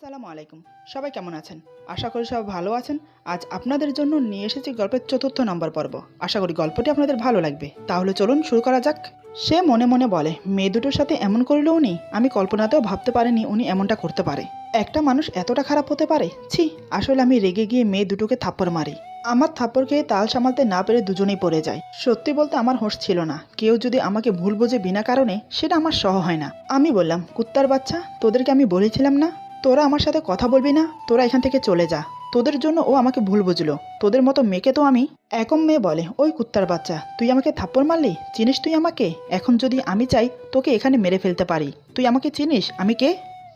আসসালামু আলাইকুম। সবাই কেমন আছেন? আশা করি সবাই ভালো আছেন। আজ আপনাদের জন্য নিয়ে এসেছি গল্পের ৪র্থ নম্বর পর্ব। আশা করি গল্পটি আপনাদের ভালো লাগবে। তাহলে চলুন শুরু করা যাক। সে মনে মনে বলে, মেয়ে দুটোর সাথে এমন করলো উনি, আমি কল্পনাতেও ভাবতে পারিনি উনি এমনটা করতে পারে। একটা মানুষ এতটা খারাপ হতে পারে? ছি, আসলে আমি রেগে গিয়ে মেয়ে দুটোকে থাপ্পড় মারি। আমার থাপ্পড় খেয়ে তাল সামালতে না পেরে দুজনেই পড়ে যায়। সত্যি বলতে আমার হোশ ছিল না। কেউ যদি আমাকে ভুল বোঝে বিনা কারণে, সেটা আমার সহ হয় না। আমি বললাম, কুত্তার বাচ্চা, তোদেরকে আমি বলেছিলাম না তোরা আমার সাথে কথা বলবি না, তোরা এখান থেকে চলে যা। তোদের জন্য ও আমাকে ভুল বুঝলো। তোদের মতো মেয়েকে তো আমি। এখন মেয়ে বলে, ওই কুত্তার বাচ্চা, তুই আমাকে থাপ্পড় মারলি? চিনিস তুই আমাকে? এখন যদি আমি চাই তোকে এখানে মেরে ফেলতে পারি। তুই আমাকে চিনিস? আমি কে?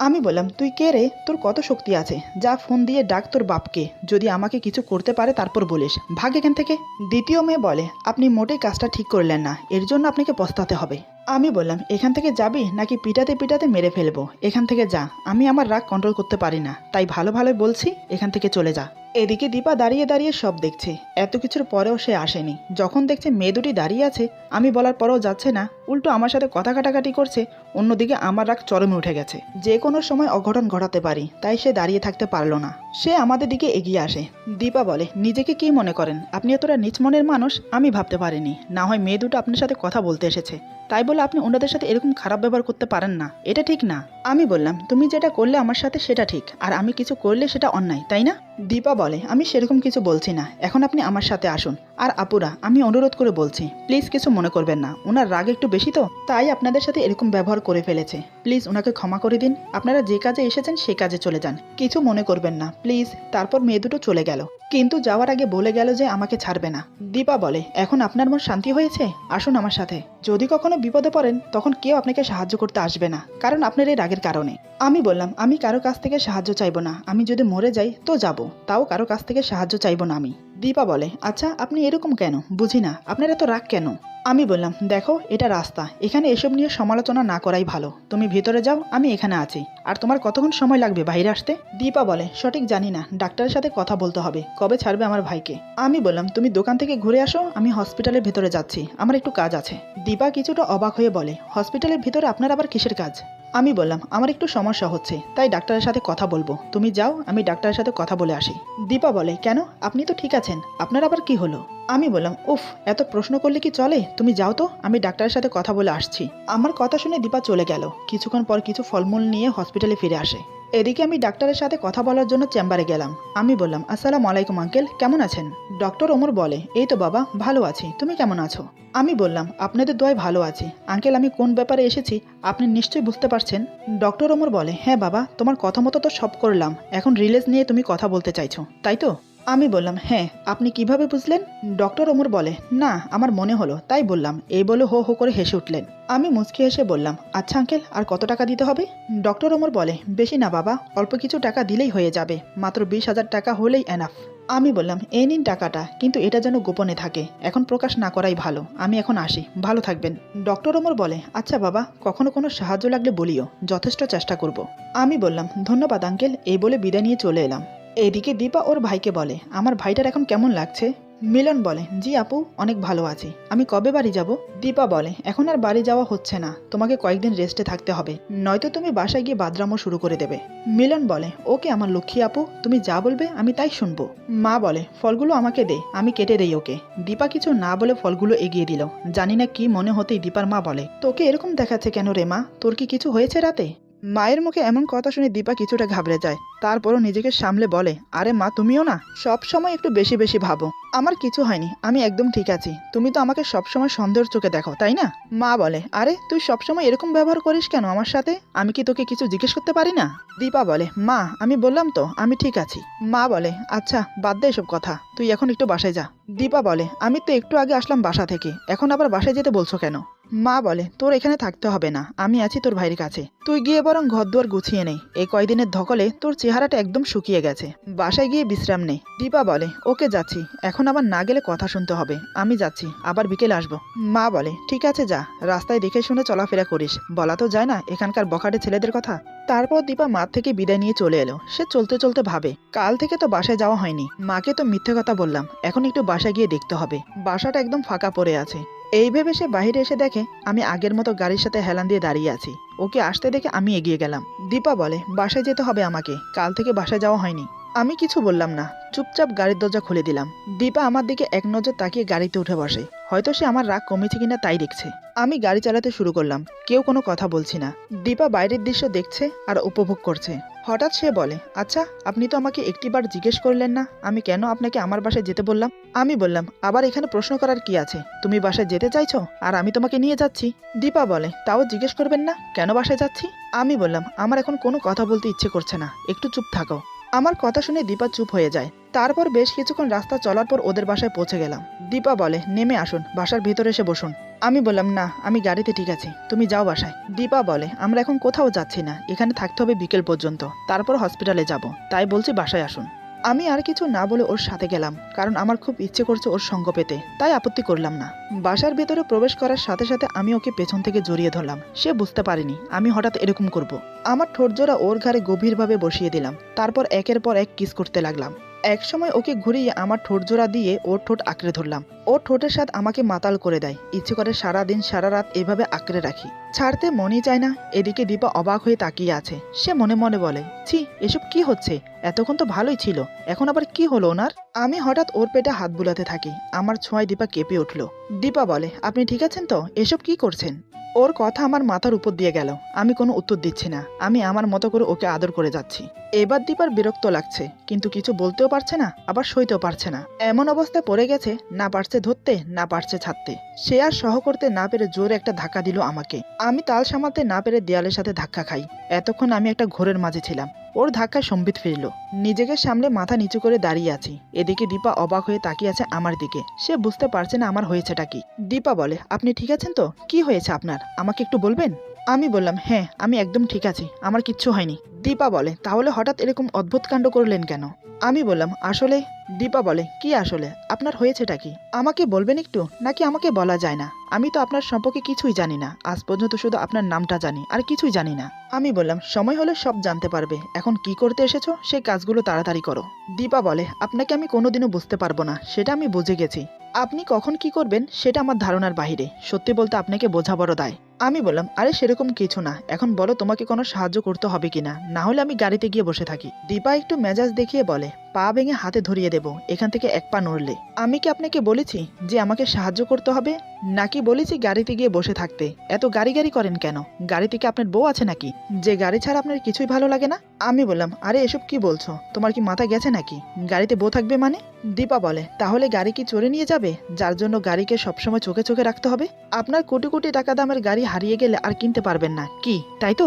আমি বললাম, তুই কে রে? তোর কত শক্তি আছে? যা ফোন দিয়ে ডাক তোর বাপকে। যদি আমাকে কিছু করতে পারে তারপর বলিস। ভাগ এখান থেকে। দ্বিতীয় মেয়ে বলে, আপনি মোটেই কাজটা ঠিক করলেন না, এর জন্য আপনাকে পস্তাতে হবে। আমি বললাম, এখান থেকে যাবি নাকি পিটাতে পিটাতে মেরে ফেলবো? এখান থেকে যা। আমি আমার রাগ কন্ট্রোল করতে পারি না, তাই ভালো ভালোই বলছি, এখান থেকে চলে যা। এদিকে দীপা দাঁড়িয়ে দাঁড়িয়ে সব দেখছে। এত কিছুর পরেও সে আসেনি। যখন দেখছে মেয়ে দুটি দাঁড়িয়ে আছে, আমি বলার পরেও যাচ্ছে না, উল্টো আমার সাথে কথা কাটাকাটি করছে, অন্যদিকে আমার রাগ চরমে উঠে গেছে। যে কোনো সময় অঘটন ঘটাতে পারি, তাই সে দাঁড়িয়ে থাকতে পারলো না। সে আমাদের দিকে এগিয়ে আসে। দীপা বলে, নিজেকে কি মনে করেন? আপনি এতটা নিচ মনের মানুষ আমি ভাবতে পারিনি। না হয় মেয়ে দুটো আপনার সাথে কথা বলতে এসেছে, তাই বলে আপনি ওনাদের সাথে এরকম খারাপ ব্যবহার করতে পারেন না। এটা ঠিক না। আমি বললাম, তুমি যেটা করলে আমার সাথে সেটা ঠিক, আর আমি কিছু করলে সেটা অন্যায়, তাই না? দীপা বলে, আমি সেরকম কিছু বলছি না। এখন আপনি আমার সাথে আসুন। আর আপুরা, আমি অনুরোধ করে বলছি, প্লিজ কিছু মনে করবেন না। ওনার রাগ একটু বেশি তো, তাই আপনাদের সাথে এরকম ব্যবহার করে ফেলেছে। প্লিজ ওনাকে ক্ষমা করে দিন। আপনারা যে কাজে এসেছেন সেই কাজে চলে যান, কিছু মনে করবেন না প্লিজ। তারপর মেয়ে দুটো চলে গেল, কিন্তু যাওয়ার আগে বলে গেল যে আমাকে ছাড়বে না। দীপা বলে, এখন আপনার মন শান্তি হয়েছে? আসুন আমার সাথে। যদি কখনো বিপদে পড়েন তখন কেউ আপনাকে সাহায্য করতে আসবে না, কারণ আপনার এই রাগের কারণে। আমি বললাম, আমি কারো কাছ থেকে সাহায্য চাইবো না। আমি যদি মরে যাই তো যাব, তাও কারো কাছ থেকে সাহায্য চাইবো না আমি। দীপা বলে, আচ্ছা আপনি এরকম কেন? বুঝি না আপনার এত রাগ কেন? আমি বললাম, দেখো এটা রাস্তা, এখানে এসব নিয়ে সমালোচনা না করাই ভালো। তুমি ভিতরে যাও, আমি এখানে আছি। আর তোমার কতক্ষণ সময় লাগবে বাইরে আসতে? দীপা বলে, সঠিক জানি না, ডাক্তারের সাথে কথা বলতে হবে কবে ছাড়বে আমার ভাইকে। আমি বললাম, তুমি দোকান থেকে ঘুরে আসো, আমি হসপিটালের ভেতরে যাচ্ছি, আমার একটু কাজ আছে। দীপা কিছুটা অবাক হয়ে বলে, হসপিটালের ভিতরে আপনার আবার কিসের কাজ? আমি বললাম, আমার একটু সমস্যা হচ্ছে, তাই ডাক্তারের সাথে কথা বলবো। তুমি যাও, আমি ডাক্তারের সাথে কথা বলে আসি। দীপা বলে, কেন? আপনি তো ঠিক আছেন, আপনার আবার কি হলো? আমি বললাম, উফ, এত প্রশ্ন করলে কি চলে? তুমি যাও তো, আমি ডাক্তারের সাথে কথা বলে আসছি। আমার কথা শুনে দীপা চলে গেল। কিছুক্ষণ পর কিছু ফলমূল নিয়ে হসপিটালে ফিরে আসে। এদিকে আমি ডাক্তারের সাথে কথা বলার জন্য চেম্বারে গেলাম। আমি বললাম, আসসালামু আলাইকুম আঙ্কেল, কেমন আছেন? ডক্টর ওমর বলে, এই তো বাবা, ভালো আছি, তুমি কেমন আছো? আমি বললাম, আপনাদের দোয়ায় ভালো আছি আঙ্কেল। আমি কোন ব্যাপারে এসেছি আপনি নিশ্চয়ই বুঝতে পারছেন। ডক্টর ওমর বলে, হ্যাঁ বাবা, তোমার কথা মতো তো সব করলাম। এখন রিলিজ নিয়ে তুমি কথা বলতে চাইছো, তাই তো? আমি বললাম, হ্যাঁ। আপনি কিভাবে বুঝলেন? ডক্টর ওমর বলে, না, আমার মনে হলো তাই বললাম। এই বলে হো হো করে হেসে উঠলেন। আমি মুচকি হেসে বললাম, আচ্ছা আঙ্কেল, আর কত টাকা দিতে হবে? ডক্টর ওমর বলে, বেশি না বাবা, অল্প কিছু টাকা দিলেই হয়ে যাবে, মাত্র 20,000 টাকা হলেই এনাফ। আমি বললাম, এই নিন টাকাটা, কিন্তু এটা যেন গোপনে থাকে, এখন প্রকাশ না করাই ভালো। আমি এখন আসি, ভালো থাকবেন। ডক্টর ওমর বলে, আচ্ছা বাবা, কখনো কোনো সাহায্য লাগলে বলিও, যথেষ্ট চেষ্টা করব। আমি বললাম, ধন্যবাদ আঙ্কেল, এই বলে বিদায় নিয়ে চলে এলাম। এদিকে দীপা ওর ভাইকে বলে, আমার ভাইটার এখন কেমন লাগছে? মিলন বলে, জি আপু, অনেক ভালো আছি। আমি কবে বাড়ি যাব? দীপা বলে, এখন আর বাড়ি যাওয়া হচ্ছে না, তোমাকে কয়েকদিন রেস্টে থাকতে হবে, নয়তো তুমি বাসায় গিয়ে বাদরামও শুরু করে দেবে। মিলন বলে, ওকে আমার লক্ষ্মী আপু, তুমি যা বলবে আমি তাই শুনবো। মা বলে, ফলগুলো আমাকে দে, আমি কেটে দেই ওকে। দীপা কিছু না বলে ফলগুলো এগিয়ে দিল। জানি না কি মনে হতেই দীপার মা বলে, তোকে এরকম দেখাচ্ছে কেন রে মা? তোর কি কিছু হয়েছে রাতে? মায়ের মুখে এমন কথা শুনে দীপা কিছুটা ঘাবড়ে যায়। তারপরও নিজেকে সামলে বলে, আরে মা, তুমিও না সব সময় একটু বেশি বেশি ভাবো। আমার কিছু হয়নি, আমি একদম ঠিক আছি। তুমি তো আমাকে সবসময় সন্দেহের চোখে দেখো, তাই না? মা বলে, আরে তুই সবসময় এরকম ব্যবহার করিস কেন আমার সাথে? আমি কি তোকে কিছু জিজ্ঞেস করতে পারি না? দীপা বলে, মা, আমি বললাম তো আমি ঠিক আছি। মা বলে, আচ্ছা বাদ দে এসব কথা, তুই এখন একটু বাসায় যা। দীপা বলে, আমি তো একটু আগে আসলাম বাসা থেকে, এখন আবার বাসায় যেতে বলছো কেন? মা বলে, তোর এখানে থাকতে হবে না, আমি আছি তোর ভাইয়ের কাছে। তুই গিয়ে বরং ঘরদুয়ার গুছিয়ে নে, এই কয়দিনের ধকলে তোর চেহারাটা একদম শুকিয়ে গেছে, বাসায় গিয়ে বিশ্রাম নে। দীপা বলে, ওকে যাচ্ছি, এখন আবার না গেলে কথা শুনতে হবে। আমি যাচ্ছি, আবার বিকেলে আসবো। মা বলে, ঠিক আছে যা, রাস্তায় দেখে শুনে চলাফেরা করিস, বলা তো যায় না এখানকার বখাটে ছেলেদের কথা। তারপর দীপা মাঠ থেকে বিদায় নিয়ে চলে এলো। সে চলতে চলতে ভাবে, কাল থেকে তো বাসায় যাওয়া হয়নি, মাকে তো মিথ্যে কথা বললাম, এখন একটু বাসায় গিয়ে দেখতে হবে। বাসাটা একদম ফাঁকা পড়ে আছে, এই ভেবে সে বাইরে এসে দেখে আমি আগের মতো গাড়ির সাথে হেলান দিয়ে দাঁড়িয়ে আছি। ওকে আসতে দেখে আমি এগিয়ে গেলাম। দীপা বলে, বাসায় যেতে হবে আমাকে, কাল থেকে বাসায় যাওয়া হয়নি। আমি কিছু বললাম না, চুপচাপ গাড়ির দরজা খুলে দিলাম। দীপা আমার দিকে এক নজর তাকিয়ে গাড়িতে উঠে বসে। হয়তো সে আমার রাগ কমেছে কিনা তাই দেখছে। আমি গাড়ি চালাতে শুরু করলাম, কেউ কোনো কথা বলছি না। দীপা বাইরের দৃশ্য দেখছে আর উপভোগ করছে। হঠাৎ সে বলে, আচ্ছা আপনি তো আমাকে একটিবার জিজ্ঞেস করলেন না আমি কেন আপনাকে আমার বাসায় যেতে বললাম। আমি বললাম, আবার এখানে প্রশ্ন করার কি আছে, তুমি বাসায় যেতে চাইছো আর আমি তোমাকে নিয়ে যাচ্ছি। দীপা বলে, তাও জিজ্ঞেস করবেন না কেন বাসায় যাচ্ছি। আমি বললাম, আমার এখন কোনো কথা বলতে ইচ্ছে করছে না, একটু চুপ থাকো। আমার কথা শুনে দীপা চুপ হয়ে যায়। তারপর বেশ কিছুক্ষণ রাস্তা চলার পর ওদের বাসায় পৌঁছে গেলাম। দীপা বলে, নেমে আসুন, বাসার ভিতরে এসে বসুন। আমি বললাম, না আমি গাড়িতে ঠিক আছি, তুমি যাও বাসায়। দীপা বলে, আমরা এখন কোথাও যাচ্ছি না, এখানে থাকতে হবে বিকেল পর্যন্ত, তারপর হসপিটালে যাব, তাই বলছি বাসায় আসুন। আমি আর কিছু না বলে ওর সাথে গেলাম, কারণ আমার খুব ইচ্ছে করছে ওর সঙ্গ পেতে, তাই আপত্তি করলাম না। বাসার ভেতরে প্রবেশ করার সাথে সাথে আমি ওকে পেছন থেকে জড়িয়ে ধরলাম। সে বুঝতে পারেনি আমি হঠাৎ এরকম করব। আমার ঠোঁটজোড়া ওর ঘাড়ে গভীরভাবে বসিয়ে দিলাম, তারপর একের পর এক কিস করতে লাগলাম। এক সময় ওকে ঘুরিয়ে আমার ঠোঁটজোড়া দিয়ে ওর ঠোঁট আঁকড়ে ধরলাম। ওর ঠোঁটের স্বাদ আমাকে মাতাল করে দেয়, ইচ্ছে করে সারাদিন সারা রাত এভাবে আঁকড়ে রাখি, ছাড়তে মনই চায় না। এদিকে দীপা অবাক হয়ে তাকিয়ে আছে। সে মনে মনে বলে, ছি এসব কি হচ্ছে, এতক্ষণ তো ভালোই ছিল, এখন আবার কি হলো ওনার। আমি হঠাৎ ওর পেটে হাত বুলাতে থাকি, আমার ছোঁয়ায় দীপা কেঁপে উঠল। দীপা বলে, আপনি ঠিক আছেন তো, এসব কি করছেন। ওর কথা আমার মাথার উপর দিয়ে গেল। আমি কোনো উত্তর দিচ্ছি না, আমি আমার মতো করে ওকে আদর করে যাচ্ছি। এবার দীপার বিরক্ত লাগছে, কিন্তু কিছু বলতেও পারছে না, আবার সইতেও পারছে না। এমন অবস্থায় পড়ে গেছে, না পারছে ধরতে না পারছে ছাড়তে। সে আর সহ করতে না পেরে জোরে একটা ধাক্কা দিল আমাকে। আমি তাল সামালতে না পেরে দেয়ালের সাথে ধাক্কা খাই। এতক্ষণ আমি একটা ঘোরের মাঝে ছিলাম। ওর ধাক্কায় সম্বিত ফিরল। নিজেকে সামনে মাথা নিচু করে দাঁড়িয়ে আছি। এদিকে দীপা অবাক হয়ে তাকিয়ে আছে আমার দিকে। সে বুঝতে পারছে না আমার হয়েছেটা কি। দীপা বলে, আপনি ঠিক আছেন তো, কি হয়েছে আপনার, আমাকে একটু বলবেন। আমি বললাম, হ্যাঁ আমি একদম ঠিক আছি, আমার কিচ্ছু হয়নি। দীপা বলে, তাহলে হঠাৎ এরকম অদ্ভুত কাণ্ড করলেন কেন। আমি বললাম, আসলে। দীপা বলে, কি আসলে, আপনার হয়েছেটা কি, আমাকে বলবেন একটু, নাকি আমাকে বলা যায় না। আমি তো আপনার সম্পর্কে কিছুই জানি না, আজ পর্যন্ত শুধু আপনার নামটা জানি, আর কিছুই জানি না। আমি বললাম, সময় হলে সব জানতে পারবে, এখন কি করতে এসেছো সেই কাজগুলো তাড়াতাড়ি করো। দীপা বলে, আপনাকে আমি কোনোদিনও বুঝতে পারবো না, সেটা আমি বুঝে গেছি। আপনি কখন কি করবেন সেটা আমার ধারণার বাইরে, সত্যি বলতে আপনাকে বোঝা বড় দায়। আমি বললাম, আরে সেরকম কিছু না, এখন বলো তোমাকে কোনো সাহায্য করতে হবে কিনা, না হলে আমি গাড়িতে গিয়ে বসে থাকি। দীপা একটু মেজাজ দেখিয়ে বলে, পা ভেঙে হাতে ধরিয়ে দেব এখান থেকে এক পা নড়লে। আমি কি আপনাকে বলেছি যে আমাকে সাহায্য করতে হবে, নাকি বলেছি গাড়িতে গিয়ে বসে থাকতে। এত গাড়ি গাড়ি করেন কেন, গাড়িতে কি আপনার বউ আছে নাকি, যে গাড়ি ছাড়া আপনার কিছুই ভালো লাগে না। আমি বললাম, আরে এসব কি বলছো, তোমার কি মাথা গেছে নাকি, গাড়িতে বউ থাকবে মানে। দীপা বলে, তাহলে গাড়ি কি চড়ে নিয়ে যাবে, যার জন্য গাড়িকে সবসময় চোখে চোখে রাখতে হবে। আপনার কোটি কোটি টাকা দামের গাড়ি হারিয়ে গেলে আর কিনতে পারবেন না কি, তাই তো,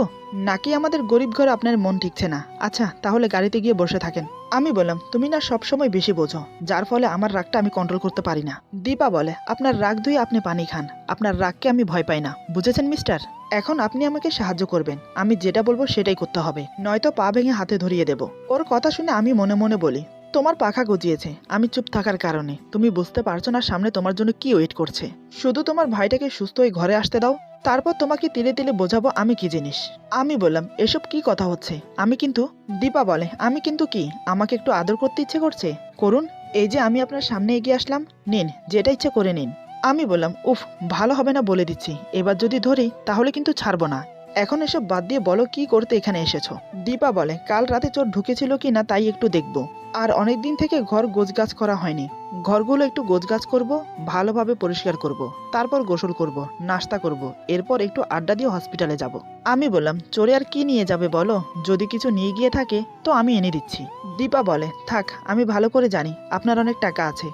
নাকি আমাদের গরিব ঘরে আপনার মন ঠিকছে না। আচ্ছা তাহলে গাড়িতে গিয়ে বসে থাকেন। আমি বললাম, তুমি না সবসময় বেশি বোঝো, যার ফলে আমার রাগটা আমি কন্ট্রোল করতে পারি না। দীপা বলে, আপনার রাগ ধুয়ে আপনি পানি খান, আপনার রাগকে আমি ভয় পাই না, বুঝেছেন মিস্টার। এখন আপনি আমাকে সাহায্য করবেন, আমি যেটা বলবো সেটাই করতে হবে, নয়তো পা ভেঙে হাতে ধরিয়ে দেব। ওর কথা শুনে আমি মনে মনে বলি, তোমার পাখা গজিয়েছে আমি চুপ থাকার কারণে, তুমি বুঝতে পারছো না সামনে তোমার জন্য কি ওয়েট করছে। শুধু তোমার ভাইটাকে সুস্থ হয়ে ঘরে আসতে দাও, তারপর তোমাকে তিলে তিলে বোঝাবো আমি কি জিনিস। আমি বললাম, এসব কি কথা হচ্ছে, আমি কিন্তু। দীপা বলে, আমি কিন্তু কি, আমাকে একটু আদর করতে ইচ্ছে করছে, করুন। এই যে আমি আপনার সামনে এগিয়ে আসলাম, নিন যেটা ইচ্ছে করে নিন। আমি বললাম, উফ ভালো হবে না বলে দিচ্ছি, এবার যদি ধরি তাহলে কিন্তু ছাড়বো না। এখন এসব বাদ দিয়ে বলো কি করতে এখানে এসেছো। দীপা বলে, কাল রাতে চোর ঢুকেছিল কি না তাই একটু দেখবো, আর অনেকদিন থেকে ঘর গোছগাছ করা হয়নি, ঘরগুলো একটু গোছগাছ করব, ভালোভাবে পরিষ্কার করব, তারপর গোসল করব, নাস্তা করব, এরপর একটু আড্ডা দিয়ে হসপিটালে যাব। আমি বললাম, চোরে আর কি নিয়ে যাবে বলো, যদি কিছু নিয়ে গিয়ে থাকে তো আমি এনে দিচ্ছি। দীপা বলে, থাক আমি ভালো করে জানি আপনার অনেক টাকা আছে,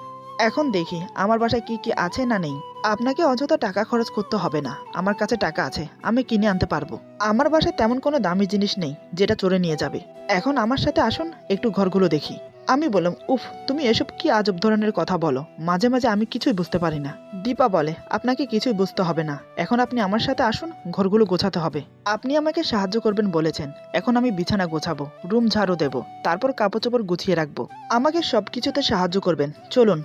এখন দেখি আমার বাসায় কি কি আছে না নেই। আপনাকে অযথা টাকা খরচ করতে হবে না, আমার কাছে টাকা আছে, আমি কিনে আনতে পারবো। আমার বাসায় তেমন কোনো দামি জিনিস নেই যেটা চোরে নিয়ে যাবে। এখন আমার সাথে আসুন একটু ঘরগুলো দেখি। আমি বললাম, উফ তুমি এসব কি আজব ধরনের কথা বলো, মাঝে মাঝে আমি কিছুই বুঝতে পারি না। দীপা বলে, আপনাকে কিছুই বুঝতে হবে না, এখন আপনি আমার সাথে আসুন, ঘরগুলো গোছাতে হবে। আপনি আমাকে সাহায্য করবেন বলেছেন, এখন আমি বিছানা গোছাবো, রুম ঝাড়ু দেব, তারপর কাপড় চোপড় গুছিয়ে রাখবো, আমাকে সবকিছুতে সাহায্য করবেন, চলুন।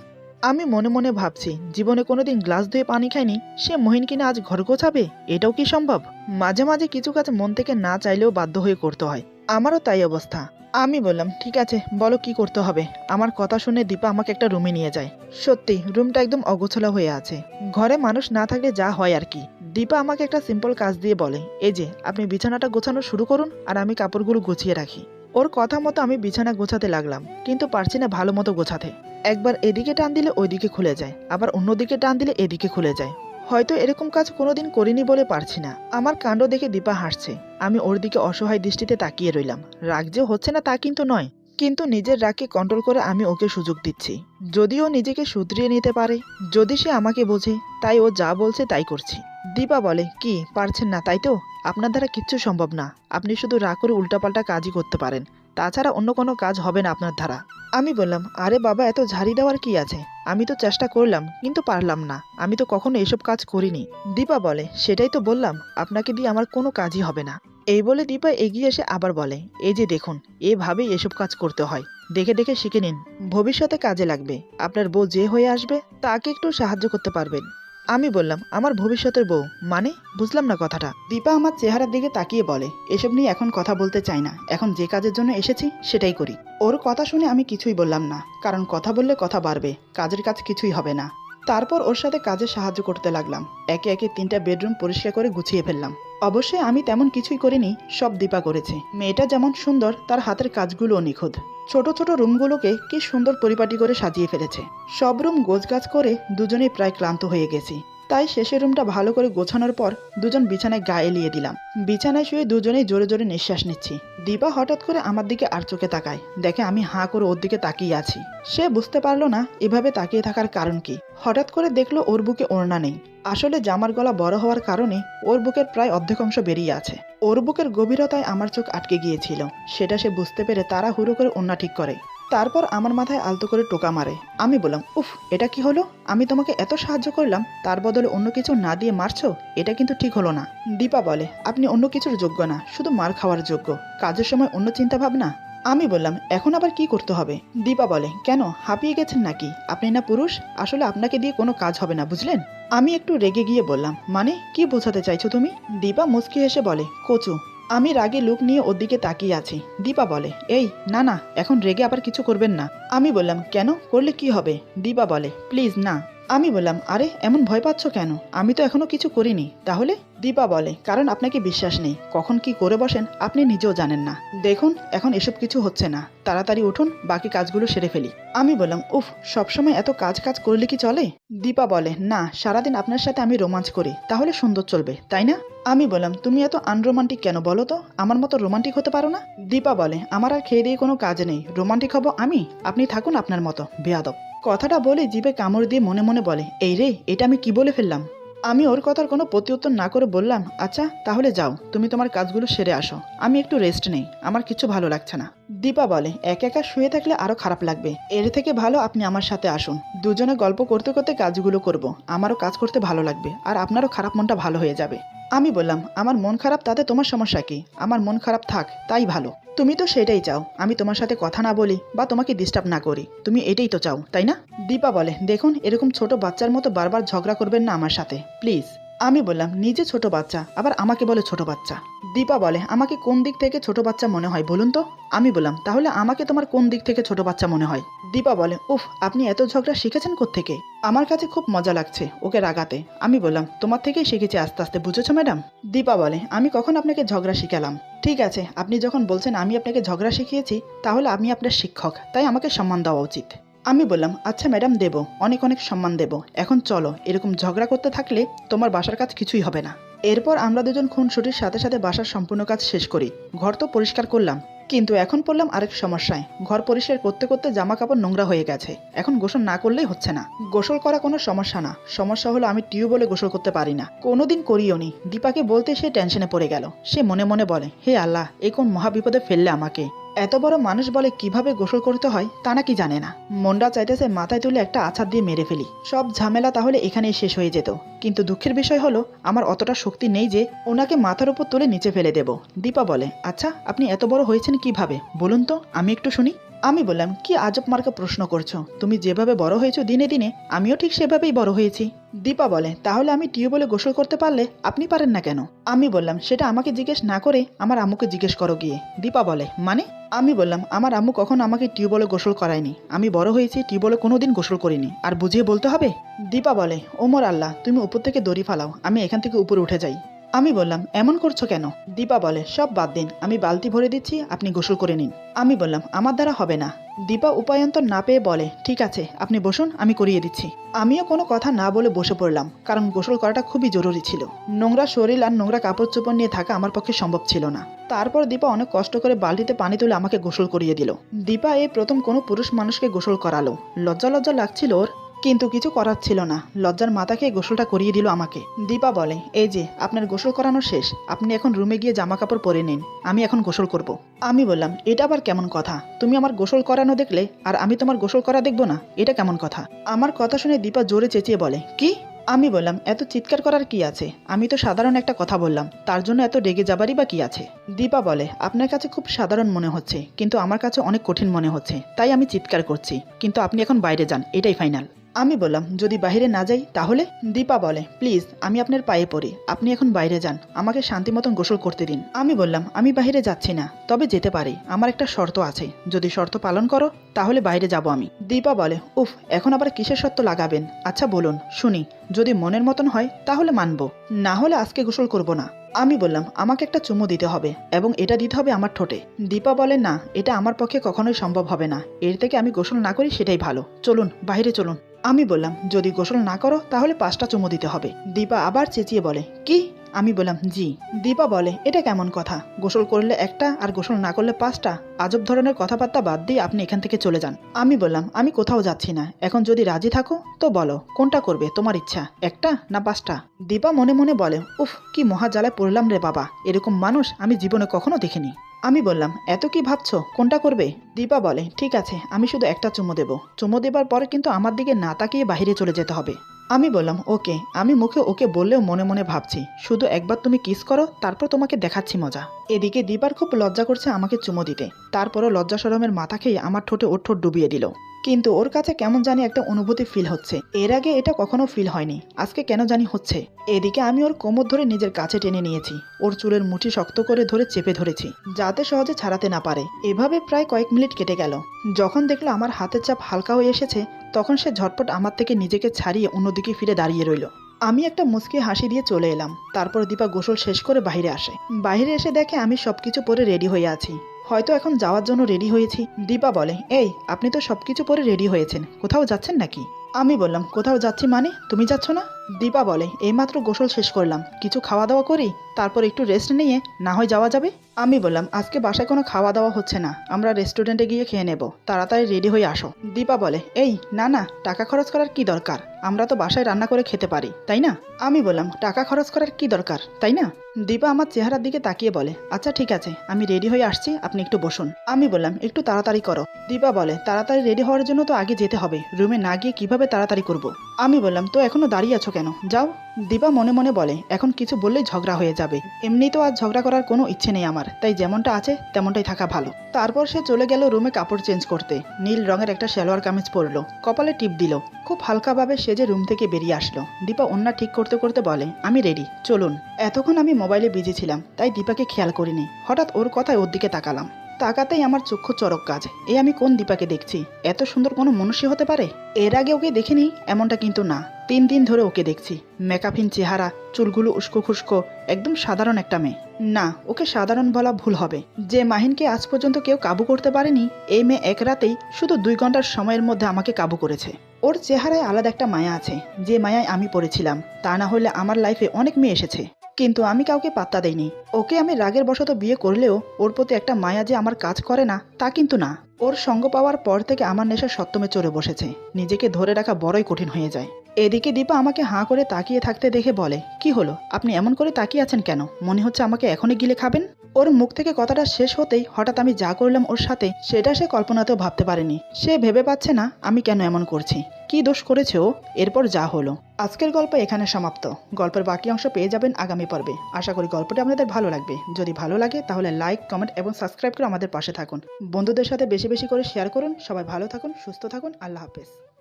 আমি মনে মনে ভাবছি, জীবনে কোনোদিন গ্লাস ধুয়ে পানি খায়নি সে মহিন কিনা আজ ঘর গোছাবে, এটাও কি সম্ভব। মাঝে মাঝে কিছু কাজ মন থেকে না চাইলেও বাধ্য হয়ে করতে হয়, আমারও তাই অবস্থা। আমি বললাম ঠিক আছে, বলো কি করতে হবে। আমার কথা শুনে দীপা আমাকে একটা রুমে নিয়ে যায়। সত্যি রুমটা একদম অগোছালো হয়ে আছে, ঘরে মানুষ না থাকলে যা হয় আর কি। দীপা আমাকে একটা সিম্পল কাজ দিয়ে বলে, এই যে আপনি বিছানাটা গোছানো শুরু করুন আর আমি কাপড়গুলো গুছিয়ে রাখি। ওর কথা মতো আমি বিছানা গোছাতে লাগলাম, কিন্তু পারছি না ভালো মতো গোছাতে। একবার এদিকে টান দিলে ওইদিকে খুলে যায়, আবার অন্যদিকে টান দিলে এদিকে খুলে যায়। হয়তো এরকম কাজ কোনোদিন করিনি বলে পারছি না। আমার কাণ্ড দেখে দীপা হাসছে। আমি ওর দিকে অসহায় দৃষ্টিতে তাকিয়ে রইলাম। রাগ যে হচ্ছে না তা কিন্তু নয়, কিন্তু নিজের রাগকে কন্ট্রোল করে আমি ওকে সুযোগ দিচ্ছি। যদিও নিজেকে শুধরিয়ে নিতে পারে, যদি সে আমাকে বোঝে, তাই ও যা বলছে তাই করছি। দীপা বলে, কি পারছেন না তাই তো? আপনার দ্বারা কিচ্ছু সম্ভব না, আপনি শুধু রাগ করে উল্টাপাল্টা কাজই করতে পারেন, তাছাড়া অন্য কোনো কাজ হবে না আপনার দ্বারা। আমি বললাম, আরে বাবা এত ঝাড়ি দেওয়ার কি আছে, আমি তো চেষ্টা করলাম কিন্তু পারলাম না, আমি তো কখনো এসব কাজ করিনি। দীপা বলে, সেটাই তো বললাম, আপনাকে দিয়ে আমার কোনো কাজই হবে না। এই বলে দীপা এগিয়ে এসে আবার বলে, এই যে দেখুন, এভাবেই এসব কাজ করতে হয়, দেখে দেখে শিখে নিন, ভবিষ্যতে কাজে লাগবে। আপনার বউ যে হয়ে আসবে তাকে একটু সাহায্য করতে পারবেন। আমি বললাম, আমার ভবিষ্যতের বউ মানে? বুঝলাম না কথাটা। দীপা আমার চেহারার দিকে তাকিয়ে বলে, এসব নিয়ে এখন কথা বলতে চাই না, এখন যে কাজের জন্য এসেছি সেটাই করি। ওর কথা শুনে আমি কিছুই বললাম না, কারণ কথা বললে কথা বাড়বে, কাজের কাজ কিছুই হবে না। তারপর ওর সাথে কাজে সাহায্য করতে লাগলাম। একে একে 3টা বেডরুম পরিষ্কার করে গুছিয়ে ফেললাম। অবশ্যই আমি তেমন কিছুই করিনি, সব দীপা করেছে। মেয়েটা যেমন সুন্দর, তার হাতের কাজগুলোও নিখুঁত। ছোট ছোট রুমগুলোকে কি সুন্দর পরিপাটি করে সাজিয়ে ফেলেছে। সব রুম গোছগাছ করে দুজনেই প্রায় ক্লান্ত হয়ে গেছি। তাই শেষের রুমটা ভালো করে গোছানোর পর দুজন বিছানায় গা এলিয়ে দিলাম। বিছানায় শুয়ে দুজনেই জোরে জোরে নিঃশ্বাস নিচ্ছি। দীপা হঠাৎ করে আমার দিকে আর চোখে তাকায়, দেখে আমি হাঁ করে ওর দিকে তাকিয়ে আছি। সে বুঝতে পারলো না এভাবে তাকিয়ে থাকার কারণ কি। হঠাৎ করে দেখলো ওর বুকে ওড়না নেই। আসলে জামার গলা বড় হওয়ার কারণে ওর বুকের প্রায় অর্ধেক অংশ বেরিয়ে আছে। ওর বুকের গভীরতায় আমার চোখ আটকে গিয়েছিল, সেটা সে বুঝতে পেরে তাড়াহুড়ো করে ওড়না ঠিক করে। তারপর আমার মাথায় আলতো করে টোকা মারে। আমি বললাম, উফ, এটা কি হলো? আমি তোমাকে এত সাহায্য করলাম, তার বদলে অন্য কিছু না দিয়ে মারছো, এটা কিন্তু ঠিক হলো না। দীপা বলে, আপনি অন্য কিছুর যোগ্য না, শুধু মার খাওয়ার যোগ্য, কাজের সময় অন্য চিন্তা ভাবনা। আমি বললাম, এখন আবার কি করতে হবে? দীপা বলে, কেন হাঁপিয়ে গেছেন নাকি? আপনি না পুরুষ, আসলে আপনাকে দিয়ে কোনো কাজ হবে না, বুঝলেন? আমি একটু রেগে গিয়ে বললাম, মানে কি বোঝাতে চাইছো তুমি? দীপা মুচকি হেসে বলে, কচু। আমি রাগে লুক নিয়ে ওর দিকে তাকিয়ে আছি। দীপা বলে, এই না না, এখন রেগে আবার কিছু করবেন না। আমি বললাম, কেন, করলে কি হবে? দীপা বলে, প্লিজ না। আমি বললাম, আরে এমন ভয় পাচ্ছ কেন? আমি তো এখনো কিছু করিনি। তাহলে? দীপা বলে, কারণ আপনাকে বিশ্বাস নেই, কখন কি করে বসেন আপনি নিজেও জানেন না। দেখুন এখন এসব কিছু হচ্ছে না, তাড়াতাড়ি উঠুন, বাকি কাজগুলো সেরে ফেলি। আমি বললাম, উফ, সবসময় এত কাজ কাজ করলে কি চলে? দীপা বলে, না, সারাদিন আপনার সাথে আমি রোমাঞ্চ করি, তাহলে সুন্দর চলবে, তাই না? আমি বললাম, তুমি এত আনরোমান্টিক কেন বলো তো? আমার মতো রোমান্টিক হতে পারো না? দীপা বলে, আমার আর খেয়ে দিয়ে কোনো কাজ নেই, রোমান্টিক হব আমি? আপনি থাকুন আপনার মতো, বেয়াদব। কথাটা বলে জিভে কামড় দিয়ে মনে মনে বলে, এই রে, এটা আমি কি বলে ফেললাম? আমি ওর কথার কোনো প্রত্যুত্তর না করে বললাম, আচ্ছা তাহলে যাও, তুমি তোমার কাজগুলো সেরে আসো, আমি একটু রেস্ট নেই, আমার কিছু ভালো লাগছে না। দীপা বলে, একা একা শুয়ে থাকলে আরো খারাপ লাগবে, এর থেকে ভালো আপনি আমার সাথে আসুন, দুজনে গল্প করতে করতে কাজগুলো করব, আমারও কাজ করতে ভালো লাগবে, আর আপনারও খারাপ মনটা ভালো হয়ে যাবে। আমি বললাম, আমার মন খারাপ তাতে তোমার সমস্যা কি? আমার মন খারাপ থাক, তাই ভালো। তুমি তো সেটাই চাও, আমি তোমার সাথে কথা না বলি বা তোমাকে ডিস্টার্ব না করি, তুমি এটাই তো চাও, তাই না? দীপা বলে, দেখুন এরকম ছোট বাচ্চার মতো বারবার ঝগড়া করবেন না আমার সাথে, প্লিজ। আমি বললাম, নিজে ছোট বাচ্চা, আবার আমাকে বলে ছোট বাচ্চা। দীপা বলে, আমাকে কোন দিক থেকে ছোট বাচ্চা মনে হয় বলুন তো? আমি বললাম, তাহলে আমাকে তোমার কোন দিক থেকে ছোট বাচ্চা মনে হয়? দীপা বলে, উফ, আপনি এত ঝগড়া শিখেছেন কোত্থেকে? আমার কাছে খুব মজা লাগছে ওকে রাগাতে। আমি বললাম, তোমার থেকেই শিখেছি আস্তে আস্তে, বুঝেছো ম্যাডাম? দীপা বলে, আমি কখন আপনাকে ঝগড়া শিখালাম? ঠিক আছে, আপনি যখন বলছেন আমি আপনাকে ঝগড়া শিখিয়েছি, তাহলে আমি আপনার শিক্ষক, তাই আমাকে সম্মান দেওয়া উচিত। আমি বললাম, আচ্ছা ম্যাডাম, দেব, অনেক অনেক সম্মান দেব, এখন চলো, এরকম ঝগড়া করতে থাকলে তোমার বাসার কাজ কিছুই হবে না। এরপর আমরা দুজন খুনসুটির সাথে সাথে বাসার সম্পূর্ণ কাজ শেষ করি। ঘর তো পরিষ্কার করলাম, কিন্তু এখন পড়লাম আরেক সমস্যায়। ঘর পরিষ্কার করতে করতে জামা কাপড় নোংরা হয়ে গেছে, এখন গোসল না করলেই হচ্ছে না। গোসল করা কোনো সমস্যা না, সমস্যা হলো আমি টিউবওয়েলে গোসল করতে পারি না, কোনোদিন করিও নি। দীপাকে বলতে সে টেনশনে পড়ে গেল। সে মনে মনে বলে, হে আল্লাহ, এই কোন মহাবিপদে ফেললে আমাকে। এত বড় মানুষ বলে কিভাবে গোসল করতে হয় তা নাকি জানে না। মনটা চাইতেছে মাথায় তুলে একটা আছাড় দিয়ে মেরে ফেলি, সব ঝামেলা তাহলে এখানেই শেষ হয়ে যেত। কিন্তু দুঃখের বিষয় হলো আমার অতটা শক্তি নেই যে ওনাকে মাথার উপর তুলে নিচে ফেলে দেব। দীপা বলে, আচ্ছা আপনি এত বড় হয়েছেন কিভাবে বলুন তো, আমি একটু শুনি। আমি বললাম, কি আজব মার্কা প্রশ্ন করছো? তুমি যেভাবে বড় হয়েছো দিনে দিনে আমিও ঠিক সেভাবেই বড় হয়েছি। দীপা বলে, তাহলে আমি টিউবওয়েলে গোসল করতে পারলে আপনি পারেন না কেন? আমি বললাম, সেটা আমাকে জিজ্ঞেস না করে আমার আম্মুকে জিজ্ঞেস করো গিয়ে। দীপা বলে, মানে? আমি বললাম, আমার আম্মু কখনো আমাকে টিউবওয়েলে গোসল করায়নি। আমি বড় হয়েছি টিউবওয়েলে কোনোদিন গোসল করিনি, আর বুঝিয়ে বলতে হবে? দীপা বলে, ওমর আল্লাহ, তুমি উপর থেকে দড়ি ফালাও, আমি এখান থেকে উপরে উঠে যাই। আমি বললাম, এমন করছো কেন? দীপা বলে, সব বাদ দিন, আমি বালতি ভরে দিচ্ছি, আপনি গোসল করে নিন। আমি বললাম, আমার দ্বারা হবে না। দীপা উপায়ন্তর না পেয়ে বলে, ঠিক আছে আপনি বসুন, আমি করিয়ে দিচ্ছি। আমিও কোনো কথা না বলে বসে পড়লাম, কারণ গোসল করাটা খুবই জরুরি ছিল। নোংরা শরীর আর নোংরা কাপড় চোপড় নিয়ে থাকা আমার পক্ষে সম্ভব ছিল না। তারপর দীপা অনেক কষ্ট করে বালতিতে পানি তুলে আমাকে গোসল করিয়ে দিল। দীপা এই প্রথম কোনো পুরুষ মানুষকে গোসল করালো। লজ্জা লজ্জা লাগছিল ওর, কিন্তু কিছু করার ছিল না। লজ্জার মাথা খেয়ে গোসলটা করিয়ে দিল আমাকে। দীপা বলে, এই যে আপনার গোসল করানো শেষ, আপনি এখন রুমে গিয়ে জামা কাপড় পরে নিন, আমি এখন গোসল করব। আমি বললাম, এটা আবার কেমন কথা? তুমি আমার গোসল করানো দেখলে আর আমি তোমার গোসল করা দেখবো না, এটা কেমন কথা? আমার কথা শুনে দীপা জোরে চেঁচিয়ে বলে, কি? আমি বললাম, এত চিৎকার করার কি আছে? আমি তো সাধারণ একটা কথা বললাম, তার জন্য এত রেগে যাবারই বা কি আছে? দীপা বলে, আপনার কাছে খুব সাধারণ মনে হচ্ছে, কিন্তু আমার কাছে অনেক কঠিন মনে হচ্ছে, তাই আমি চিৎকার করছি। কিন্তু আপনি এখন বাইরে যান, এটাই ফাইনাল। আমি বললাম, যদি বাইরে না যাই তাহলে? দীপা বলে, প্লিজ আমি আপনার পায়ে পড়ি, আপনি এখন বাইরে যান, আমাকে শান্তি মতন গোসল করতে দিন। আমি বললাম, আমি বাইরে যাচ্ছি না, তবে যেতে পারি, আমার একটা শর্ত আছে, যদি শর্ত পালন করো তাহলে বাইরে যাব আমি। দীপা বলে, উফ, এখন আবার কিসের শর্ত লাগাবেন? আচ্ছা বলুন শুনি, যদি মনের মতন হয় তাহলে মানবো, না হলে আজকে গোসল করব না। আমি বললাম, আমাকে একটা চুমু দিতে হবে, এবং এটা দিতে হবে আমার ঠোঁটে। দীপা বলে, না, এটা আমার পক্ষে কখনোই সম্ভব হবে না, এর থেকে আমি গোসল না করি সেটাই ভালো, চলুন বাইরে চলুন। আমি বললাম, যদি গোসল না করো তাহলে 5টা চুমু দিতে হবে। দীপা আবার চেঁচিয়ে বলে, কি? আমি বললাম, জি। দীপা বলে, এটা কেমন কথা? গোসল করলে একটা আর গোসল না করলে 5টা? আজব ধরনের কথাবার্তা বাদ দিয়ে আপনি এখান থেকে চলে যান। আমি বললাম, আমি কোথাও যাচ্ছি না, এখন যদি রাজি থাকো তো বলো কোনটা করবে, তোমার ইচ্ছা, একটা না 5টা? দীপা মনে মনে বলে, উফ, কি মহা জ্বালায় পড়লাম রে বাবা, এরকম মানুষ আমি জীবনে কখনো দেখিনি। আমি বললাম, এত কি ভাবছো, কোনটা করবে? দীপা বলে, ঠিক আছে, আমি শুধু একটা চুমু দেব, চুমু দেবার পরে কিন্তু আমার দিকে না তাকিয়ে বাইরে চলে যেতে হবে। আমি বললাম, ওকে। আমি মুখে ওকে বললেও মনে মনে ভাবছি, শুধু একবার তুমি কিস করো, তারপর তোমাকে দেখাচ্ছি মজা। এদিকে দীপার খুব লজ্জা করছে আমাকে চুমু দিতে, তারপরও লজ্জা শরমের মাথা খেয়ে আমার ঠোঁটে ওর ঠোঁট ডুবিয়ে দিল। কিন্তু ওর কাছে কেমন জানি একটা অনুভূতি ফিল হচ্ছে, এর আগে এটা কখনো ফিল হয়নি, আজকে কেন জানি হচ্ছে। এদিকে আমি ওর কোমর ধরে নিজের কাছে টেনে নিয়েছি, ওর চুলের মুঠি শক্ত করে ধরে চেপে ধরেছি, যাতে সহজে ছাড়াতে না পারে। এভাবে প্রায় কয়েক মিনিট কেটে গেল। যখন দেখলো আমার হাতের চাপ হালকা হয়ে এসেছে, তখন সে ঝটপট আমার থেকে নিজেকে ছাড়িয়ে অন্যদিকে ফিরে দাঁড়িয়ে রইল। আমি একটা মুচকি হাসি দিয়ে চলে এলাম। তারপর দীপা গোসল শেষ করে বাইরে আসে। বাইরে এসে দেখে আমি সবকিছু পরে রেডি হয়ে আছি, হয়তো এখন যাওয়ার জন্য রেডি হয়েছি। দীপা বলে, এই আপনি তো সবকিছু পরে রেডি হয়েছেন, কোথাও যাচ্ছেন নাকি? আমি বললাম, কোথাও যাচ্ছি মানে, তুমি যাচ্ছ না? দীপা বলে, এইমাত্র গোসল শেষ করলাম, কিছু খাওয়া দাওয়া করি, তারপর একটু রেস্ট নিয়ে না হয় যাওয়া যাবে। আমি বললাম, আজকে বাসায় কোনো খাওয়া দাওয়া হচ্ছে না, আমরা রেস্টুরেন্টে গিয়ে খেয়ে নেব, তাড়াতাড়ি রেডি হয়ে আসো। দীপা বলে, এই না না, টাকা খরচ করার কি দরকার, আমরা তো বাসায় রান্না করে খেতে পারি, তাই না? আমি বললাম, টাকা খরচ করার কি দরকার, তাই না? দীপা আমার চেহারার দিকে তাকিয়ে বলে, আচ্ছা ঠিক আছে, আমি রেডি হয়ে আসছি, আপনি একটু বসুন। আমি বললাম, একটু তাড়াতাড়ি করো। দীপা বলে, তাড়াতাড়ি রেডি হওয়ার জন্য তো আগে যেতে হবে, রুমে না গিয়ে কিভাবে তাড়াতাড়ি করব? আমি বললাম, তো এখনো দাঁড়িয়ে আছো কেন, যাও। দীপা মনে মনে বলে, এখন কিছু বললেই ঝগড়া হয়ে যাবে, এমনি তো আজ ঝগড়া করার কোনো ইচ্ছে নেই আমার, তাই যেমনটা আছে তেমনটাই থাকা ভালো। তারপর সে চলে গেল রুমে কাপড় চেঞ্জ করতে। নীল রঙের একটা সালোয়ার কামিজ পরলো, কপালে টিপ দিল, খুব হালকাভাবে সেজে রুম থেকে বেরিয়ে আসলো। দীপা ওন্না ঠিক করতে করতে বলে, আমি রেডি, চলুন। এতক্ষণ আমি মোবাইলে বিজি ছিলাম, তাই দীপাকে খেয়াল করিনি। হঠাৎ ওর কথায় ওর দিকে তাকালাম, তাকাতেই আমার চক্ষু চরক কাজ, এই আমি কোন দীপাকে দেখছি? এত সুন্দর কোনো মনুষ্য হতে পারে? এর আগে ওকে দেখিনি এমনটা কিন্তু না, 3 দিন ধরে ওকে দেখছি। মেকআপহীন চেহারা, চুলগুলো উস্কো খুস্কো, একদম সাধারণ একটা মেয়ে। না, ওকে সাধারণ বলা ভুল হবে। যে মাহিনকে আজ পর্যন্ত কেউ কাবু করতে পারেনি, এই মেয়ে এক রাতেই শুধু 2 ঘন্টার সময়ের মধ্যে আমাকে কাবু করেছে। ওর চেহারায় আলাদা একটা মায়া আছে, যে মায়ায় আমি পড়েছিলাম, তা না হলে আমার লাইফে অনেক মেয়ে এসেছে, কিন্তু আমি কাউকে পাত্তা দেইনি। ওকে আমি রাগের বশত বিয়ে করলেও ওর প্রতি একটা মায়া যে আমার কাজ করে না, তা কিন্তু না। ওর সঙ্গ পাওয়ার পর থেকে আমার নেশা সত্যমে চড়ে বসেছে, নিজেকে ধরে রাখা বড়ই কঠিন হয়ে যায়। এদিকে দীপা আমাকে হাঁ করে তাকিয়ে থাকতে দেখে বলে, কি হলো, আপনি এমন করে তাকিয়ে আছেন কেন? মনে হচ্ছে আমাকে এখনই গিলে খাবেন। ওর মুখ থেকে কথাটা শেষ হতেই হঠাৎ আমি যা করলাম ওর সাথে সেটা সে কল্পনাতেও ভাবতে পারেনি। সে ভেবে পাচ্ছে না আমি কেন এমন করছি, কি দোষ করেছে ও। এরপর যা হলো। আজকের গল্প এখানে সমাপ্ত। গল্পের বাকি অংশ পেয়ে যাবেন আগামী পর্বে। আশা করি গল্পটি আপনাদের ভালো লাগবে। যদি ভালো লাগে তাহলে লাইক, কমেন্ট এবং সাবস্ক্রাইব করে আমাদের পাশে থাকুন। বন্ধুদের সাথে বেশি বেশি করে শেয়ার করুন। সবাই ভালো থাকুন, সুস্থ থাকুন। আল্লাহ হাফেজ।